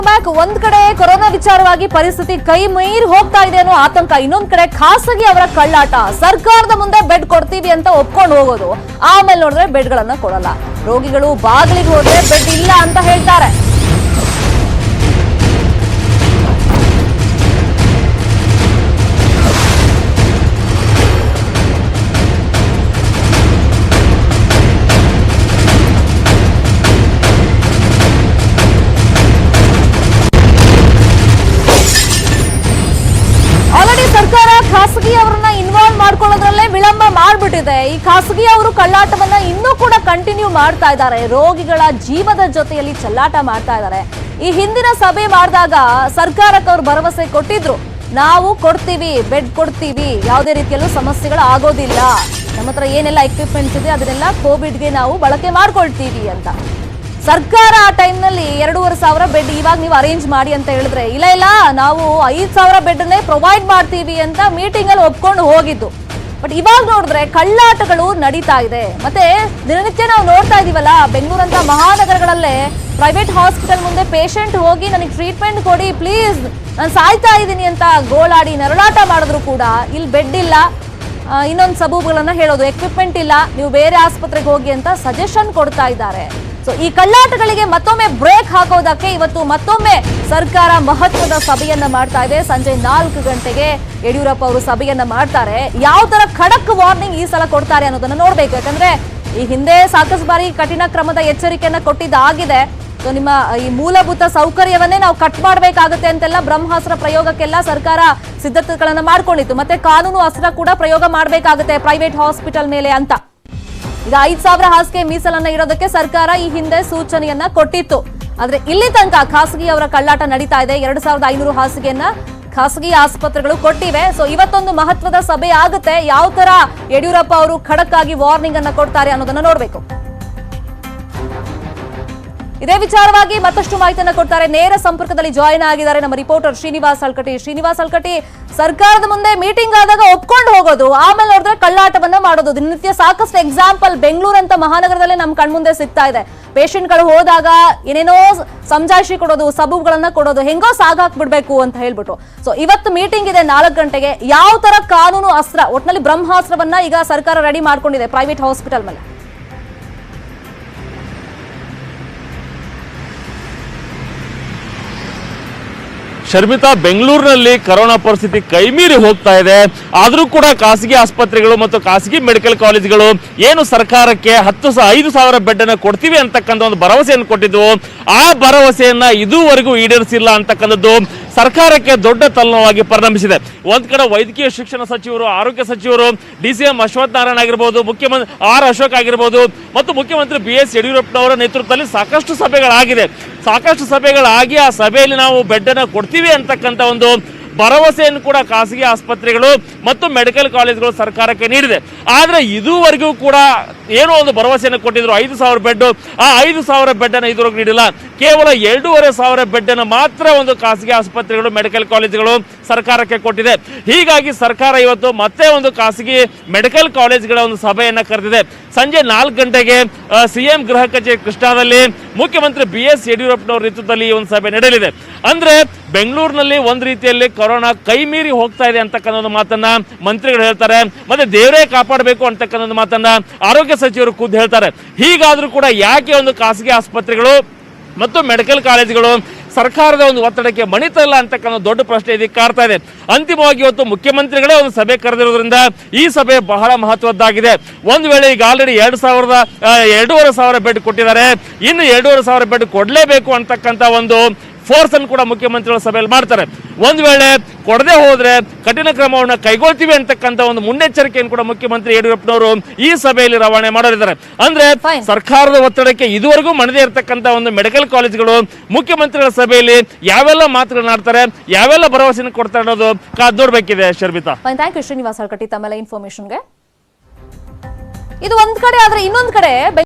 Welcome back. ಒಂದ್ ಕಡೆ corona ವಿಚಾರವಾಗಿ ಪರಿಸ್ಥಿತಿ ಕೈ ಮೀರಿ ಹೋಗ್ತಾ ಇದೆ ಅನ್ನೋ ಆತಂಕ, ಇನ್ನೊಂದ್ ಕಡೆ ಖಾಸಗಿ ಅವರ ಕಳ್ಳಾಟ. ಸರ್ಕಾರದ ಮುಂದೆ ಬೆಡ್ ಕೊಡ್ತೀವಿ ಅಂತ ಒಪ್ಕೊಂಡು ಹೋಗೋದು, ಆಮೇಲೆ ನೋಡಿದ್ರೆ ಬೆಡ್ ಗಳನ್ನ ಕೊಡಲ್ಲ. ರೋಗಿಗಳು ಬಾಗಿಲಿಗೆ ಹೋದ್ರೆ ಬೆಡ್ ಇಲ್ಲ ಅಂತ ಹೇಳ್ತಾರೆ. ಸರ್ಕಾರ ಖಾಸಗಿ ಅವರನ್ನ ಇನ್ವಾಲ್ವ್ ಮಾಡ್ಕೊಳ್ಳೋದ್ರಲ್ಲೇ ವಿಳಂಬ ಮಾಡ್ಬಿಟ್ಟಿದೆ. ಈ ಖಾಸಗಿ ಅವರು ಕಳ್ಳಾಟವನ್ನ ಇನ್ನೂ ಕೂಡ ಕಂಟಿನ್ಯೂ ಮಾಡ್ತಾ ಇದ್ದಾರೆ. ರೋಗಿಗಳ ಜೀವದ ಜೊತೆಯಲ್ಲಿ ಚೆಲ್ಲಾಟ ಮಾಡ್ತಾ ಇದ್ದಾರೆ. ಈ ಹಿಂದಿನ ಸಭೆ ಮಾಡಿದಾಗ ಸರ್ಕಾರಕ್ಕೆ ಅವರು ಭರವಸೆ ಕೊಟ್ಟಿದ್ರು, ನಾವು ಕೊಡ್ತೀವಿ, ಬೆಡ್ ಕೊಡ್ತೀವಿ, ಯಾವುದೇ ರೀತಿಯಲ್ಲೂ ಸಮಸ್ಯೆಗಳು ಆಗೋದಿಲ್ಲ, ನಮ್ಮ ಹತ್ರ ಏನೆಲ್ಲ ಎಕ್ವಿಪ್ಮೆಂಟ್ಸ್ ಇದೆ ಅದನ್ನೆಲ್ಲ ಕೋವಿಡ್ಗೆ ನಾವು ಬಳಕೆ ಮಾಡ್ಕೊಳ್ತೀವಿ ಅಂತ. ಸರ್ಕಾರ ಆ ಟೈಮ್ನಲ್ಲಿ 2,500 ಬೆಡ್ ಇವಾಗ ನೀವು ಅರೇಂಜ್ ಮಾಡಿ ಅಂತ ಹೇಳಿದ್ರೆ, ಇಲ್ಲ ನಾವು 5,000 ಬೆಡ್ನೇ ಪ್ರೊವೈಡ್ ಮಾಡ್ತೀವಿ ಅಂತ ಮೀಟಿಂಗ್ ಅಲ್ಲಿ ಒಪ್ಕೊಂಡು ಹೋಗಿದ್ದು. ಬಟ್ ಇವಾಗ ನೋಡಿದ್ರೆ ಕಳ್ಳಾಟಗಳು ನಡೀತಾ ಇದೆ. ಮತ್ತೆ ದಿನನಿತ್ಯ ನಾವು ನೋಡ್ತಾ ಇದೀವಲ್ಲ, ಬೆಂಗಳೂರಂತ ಮಹಾನಗರಗಳಲ್ಲೇ ಪ್ರೈವೇಟ್ ಹಾಸ್ಪಿಟಲ್ ಮುಂದೆ ಪೇಷಂಟ್ ಹೋಗಿ ನನಗೆ ಟ್ರೀಟ್ಮೆಂಟ್ ಕೊಡಿ ಪ್ಲೀಸ್, ನಾನು ಸಾಯ್ತಾ ಇದ್ದೀನಿ ಅಂತ ಗೋಳಾಡಿ ನರಳಾಟ ಮಾಡಿದ್ರು ಕೂಡ ಇಲ್ಲಿ ಬೆಡ್ ಇಲ್ಲ, ಇನ್ನೊಂದು ಸಬೂಬುಗಳನ್ನ ಹೇಳೋದು, ಎಕ್ವಿಪ್ಮೆಂಟ್ ಇಲ್ಲ, ನೀವು ಬೇರೆ ಆಸ್ಪತ್ರೆಗೆ ಹೋಗಿ ಅಂತ ಸಜೆಷನ್ ಕೊಡ್ತಾ ಇದ್ದಾರೆ. ಸೊ ಈ ಕಳ್ಳಾಟಗಳಿಗೆ ಮತ್ತೊಮ್ಮೆ ಬ್ರೇಕ್ ಹಾಕೋದಕ್ಕೆ ಇವತ್ತು ಮತ್ತೊಮ್ಮೆ ಸರ್ಕಾರ ಮಹತ್ವದ ಸಭೆಯನ್ನ ಮಾಡ್ತಾ ಇದೆ. ಸಂಜೆ 4 ಗಂಟೆಗೆ ಯಡಿಯೂರಪ್ಪ ಅವರು ಸಭೆಯನ್ನ ಮಾಡ್ತಾರೆ. ಯಾವ ತರ ಖಡಕ್ ವಾರ್ನಿಂಗ್ ಈ ಸಲ ಕೊಡ್ತಾರೆ ಅನ್ನೋದನ್ನ ನೋಡ್ಬೇಕು. ಯಾಕಂದ್ರೆ ಈ ಹಿಂದೆ ಸಾಕಷ್ಟು ಬಾರಿ ಕಠಿಣ ಕ್ರಮದ ಎಚ್ಚರಿಕೆಯನ್ನ ಕೊಟ್ಟಿದ್ದಾಗಿದೆ. ಸೊ ನಿಮ್ಮ ಈ ಮೂಲಭೂತ ಸೌಕರ್ಯವನ್ನೇ ನಾವು ಕಟ್ ಮಾಡಬೇಕಾಗುತ್ತೆ ಅಂತೆಲ್ಲ ಬ್ರಹ್ಮಾಸ್ತ್ರ ಪ್ರಯೋಗಕ್ಕೆಲ್ಲ ಸರ್ಕಾರ ಸಿದ್ಧತೆಗಳನ್ನ ಮಾಡ್ಕೊಂಡಿತ್ತು. ಮತ್ತೆ ಕಾನೂನು ಅಸ್ತ್ರ ಕೂಡ ಪ್ರಯೋಗ ಮಾಡಬೇಕಾಗುತ್ತೆ ಪ್ರೈವೇಟ್ ಹಾಸ್ಪಿಟಲ್ ಮೇಲೆ ಅಂತ. ಈಗ 5,000 ಹಾಸಿಗೆ ಮೀಸಲನ್ನ ಇಡೋದಕ್ಕೆ ಸರ್ಕಾರ ಈ ಹಿಂದೆ ಸೂಚನೆಯನ್ನ ಕೊಟ್ಟಿತ್ತು. ಆದ್ರೆ ಇಲ್ಲಿ ತನಕ ಖಾಸಗಿ ಅವರ ಕಳ್ಳಾಟ ನಡೀತಾ ಇದೆ. 2,500 ಹಾಸಿಗೆಯನ್ನ ಖಾಸಗಿ ಆಸ್ಪತ್ರೆಗಳು ಕೊಟ್ಟಿವೆ. ಸೊ ಇವತ್ತೊಂದು ಮಹತ್ವದ ಸಭೆ ಆಗುತ್ತೆ. ಯಾವ ತರ ಯಡಿಯೂರಪ್ಪ ಅವರು ಖಡಕ್ ಆಗಿ ವಾರ್ನಿಂಗ್ ಅನ್ನ ಕೊಡ್ತಾರೆ ಅನ್ನೋದನ್ನ ನೋಡ್ಬೇಕು. ಇದೇ ವಿಚಾರವಾಗಿ ಮತ್ತಷ್ಟು ಮಾಹಿತಿಯನ್ನ ಕೊಡ್ತಾರೆ. ನೇರ ಸಂಪರ್ಕದಲ್ಲಿ ಜಾಯಿನ್ ಆಗಿದ್ದಾರೆ ನಮ್ಮ ರಿಪೋರ್ಟರ್ ಶ್ರೀನಿವಾಸ್ ಹಲ್ಕಟಿ. ಶ್ರೀನಿವಾಸ್ ಹಲ್ಕಟಿ, ಸರ್ಕಾರದ ಮುಂದೆ ಮೀಟಿಂಗ್ ಆದಾಗ ಒಪ್ಕೊಂಡು ಹೋಗೋದು, ಆಮೇಲೆ ನೋಡಿದ್ರೆ ಕಳ್ಳಾಟವನ್ನ ಮಾಡೋದು, ದಿನನಿತ್ಯ ಸಾಕಷ್ಟು ಎಕ್ಸಾಂಪಲ್ ಬೆಂಗಳೂರಂತ ಮಹಾನಗರದಲ್ಲೇ ನಮ್ ಕಣ್ಮುಂದೆ ಸಿಗ್ತಾ ಇದೆ. ಪೇಷಂಟ್ ಗಳು ಹೋದಾಗ ಏನೇನೋ ಸಮಜಾಯಿಷಿ ಕೊಡೋದು, ಸಬೂಬ್ಗಳನ್ನ ಕೊಡೋದು, ಹೆಂಗೋ ಸಾಗಾಕ್ಬಿಡ್ಬೇಕು ಅಂತ ಹೇಳ್ಬಿಟ್ಟು. ಸೊ ಇವತ್ತು ಮೀಟಿಂಗ್ ಇದೆ 4 ಗಂಟೆಗೆ. ಯಾವ ತರ ಕಾನೂನು ಅಸ್ತ್ರ, ಒಟ್ನಲ್ಲಿ ಬ್ರಹ್ಮಾಸ್ತ್ರವನ್ನ ಈಗ ಸರ್ಕಾರ ರೆಡಿ ಮಾಡ್ಕೊಂಡಿದೆ ಪ್ರೈವೇಟ್ ಹಾಸ್ಪಿಟಲ್ ಮೇಲೆ? ಶರ್ಮಿತಾ, ಬೆಂಗಳೂರಿನಲ್ಲಿ ಕೊರೋನಾ ಪರಿಸ್ಥಿತಿ ಕೈಮೀರಿ ಹೋಗ್ತಾ ಇದೆ. ಆದರೂ ಕೂಡ ಖಾಸಗಿ ಆಸ್ಪತ್ರೆಗಳು ಮತ್ತು ಖಾಸಗಿ ಮೆಡಿಕಲ್ ಕಾಲೇಜುಗಳು ಏನು ಸರ್ಕಾರಕ್ಕೆ 5,000 ಬೆಡ್ ಅನ್ನು ಕೊಡ್ತೀವಿ ಅಂತಕ್ಕಂಥ ಒಂದು ಭರವಸೆಯನ್ನು ಕೊಟ್ಟಿದ್ವು, ಆ ಭರವಸೆಯನ್ನ ಇದುವರೆಗೂ ಈಡೇರಿಸಿಲ್ಲ ಅಂತಕ್ಕಂಥದ್ದು ಸರ್ಕಾರಕ್ಕೆ ದೊಡ್ಡ ತಲೆನೋವಾಗಿ ಪರಿಣಮಿಸಿದೆ. ಒಂದ್ ಕಡೆ ವೈದ್ಯಕೀಯ ಶಿಕ್ಷಣ ಸಚಿವರು, ಆರೋಗ್ಯ ಸಚಿವರು DCM ಅಶ್ವಥ್ ನಾರಾಯಣ ಆಗಿರ್ಬೋದು, ಮುಖ್ಯಮಂತ್ರಿ ಅಶೋಕ್ ಆಗಿರ್ಬೋದು ಮತ್ತು ಮುಖ್ಯಮಂತ್ರಿ BS ಯಡಿಯೂರಪ್ಪನವರ ನೇತೃತ್ವದಲ್ಲಿ ಸಾಕಷ್ಟು ಸಭೆಗಳಾಗಿ ಆ ಸಭೆಯಲ್ಲಿ ನಾವು ಬೆಡ್ ಅನ್ನು ಕೊಡ್ತೀವಿ ಅಂತಕ್ಕಂಥ ಒಂದು ಭರವಸೆಯನ್ನು ಕೂಡ ಖಾಸಗಿ ಆಸ್ಪತ್ರೆಗಳು ಮತ್ತು ಮೆಡಿಕಲ್ ಕಾಲೇಜುಗಳು ಸರ್ಕಾರಕ್ಕೆ ನೀಡಿದೆ. ಆದ್ರೆ ಇದುವರೆಗೂ ಕೂಡ ಏನೋ ಒಂದು ಭರವಸೆಯನ್ನು ಕೊಟ್ಟಿದ್ರು, 5,000 ಬೆಡ್, ಆ 5,000 ಬೆಡ್ ಅನ್ನು ಇದುವರೆಗೂ ನೀಡಿಲ್ಲ. ಕೇವಲ 2,500 ಬೆಡ್ ಅನ್ನು ಮಾತ್ರ ಒಂದು ಖಾಸಗಿ ಆಸ್ಪತ್ರೆಗಳು, ಮೆಡಿಕಲ್ ಕಾಲೇಜುಗಳು ಸರ್ಕಾರಕ್ಕೆ ಕೊಟ್ಟಿದೆ. ಹೀಗಾಗಿ ಸರ್ಕಾರ ಇವತ್ತು ಮತ್ತೆ ಒಂದು ಖಾಸಗಿ ಮೆಡಿಕಲ್ ಕಾಲೇಜುಗಳ ಒಂದು ಸಭೆಯನ್ನ ಕರೆದಿದೆ. ಸಂಜೆ 4 ಗಂಟೆಗೆ CM ಗೃಹ ಕಚೇರಿ ಕೃಷ್ಣಾದಲ್ಲಿ ಮುಖ್ಯಮಂತ್ರಿ BS ಯಡಿಯೂರಪ್ಪನವರ ನೇತೃತ್ವದಲ್ಲಿ ಈ ಒಂದು ಸಭೆ ನಡೆಯಲಿದೆ. ಅಂದ್ರೆ ಬೆಂಗಳೂರಿನಲ್ಲಿ ಒಂದ್ ರೀತಿಯಲ್ಲಿ ಕೊರೋನಾ ಕೈ ಮೀರಿ ಹೋಗ್ತಾ ಇದೆ ಅಂತಕ್ಕಂಥ ಒಂದು ಮಾತನ್ನ ಮಂತ್ರಿಗಳು ಹೇಳ್ತಾರೆ. ಮತ್ತೆ ದೇವರೇ ಕಾಪಾಡಬೇಕು ಅಂತಕ್ಕಂಥ ಒಂದು ಮಾತನ್ನ ಆರೋಗ್ಯ ಸಚಿವರು ಖುದ್ದು ಹೇಳ್ತಾರೆ. ಹೀಗಾದ್ರೂ ಕೂಡ ಯಾಕೆ ಒಂದು ಖಾಸಗಿ ಆಸ್ಪತ್ರೆಗಳು ಮತ್ತು ಮೆಡಿಕಲ್ ಕಾಲೇಜುಗಳು ಸರ್ಕಾರದ ಒಂದು ಒತ್ತಡಕ್ಕೆ ಮಣಿತಾ ಇಲ್ಲ ಅಂತಕ್ಕಂಥ ದೊಡ್ಡ ಪ್ರಶ್ನೆ ಇದಕ್ಕೆ ಕಾಡ್ತಾ ಇದೆ. ಅಂತಿಮವಾಗಿ ಇವತ್ತು ಮುಖ್ಯಮಂತ್ರಿಗಳೇ ಒಂದು ಸಭೆ ಕರೆದಿರೋದ್ರಿಂದ ಈ ಸಭೆ ಬಹಳ ಮಹತ್ವದ್ದಾಗಿದೆ. ಒಂದು ವೇಳೆ ಈಗ ಆಲ್ರೆಡಿ 2,500 ಬೆಡ್ ಕೊಟ್ಟಿದ್ದಾರೆ, ಇನ್ನು 2,500 ಬೆಡ್ ಕೊಡಲೇಬೇಕು ಅಂತಕ್ಕಂಥ ಒಂದು ಫೋರ್ಸ್ ಅನ್ನು ಕೂಡ ಮುಖ್ಯಮಂತ್ರಿಗಳ ಸಭೆಯಲ್ಲಿ ಮಾಡ್ತಾರೆ. ಒಂದು ವೇಳೆ ಕೊಡದೆ ಹೋದ್ರೆ ಕಠಿಣ ಕ್ರಮವನ್ನು ಕೈಗೊಳ್ತೀವಿ ಅಂತಕ್ಕಂಥ ಒಂದು ಮುನ್ನೆಚ್ಚರಿಕೆಯನ್ನು ಕೂಡ ಮುಖ್ಯಮಂತ್ರಿ ಯಡಿಯೂರಪ್ಪನವರು ಈ ಸಭೆಯಲ್ಲಿ ರವಾನೆ ಮಾಡಲಿದ್ದಾರೆ. ಅಂದ್ರೆ ಸರ್ಕಾರದ ಒತ್ತಡಕ್ಕೆ ಇದುವರೆಗೂ ಮಣದೆ ಇರತಕ್ಕಂಥ ಒಂದು ಮೆಡಿಕಲ್ ಕಾಲೇಜುಗಳು ಮುಖ್ಯಮಂತ್ರಿಗಳ ಸಭೆಯಲ್ಲಿ ಯಾವೆಲ್ಲ ಮಾತುಗಳನ್ನಾಡ್ತಾರೆ, ಯಾವೆಲ್ಲ ಭರವಸೆಯನ್ನು ಕೊಡ್ತಾರೆ ಅನ್ನೋದು ಕಾದು ನೋಡ್ಬೇಕಿದೆ. ಶರ್ಮಿತಾ, ಥ್ಯಾಂಕ್ ಯು ಶ್ರೀನಿವಾಸ್ ಹಲ್ಕಟಿ ತಮ್ಮೆಲ್ಲ ಇನ್ಫಾರ್ಮೇಶನ್ಗೆ. ಇದು ಒಂದ್ ಕಡೆ ಆದ್ರೆ ಇನ್ನೊಂದ್ ಕಡೆ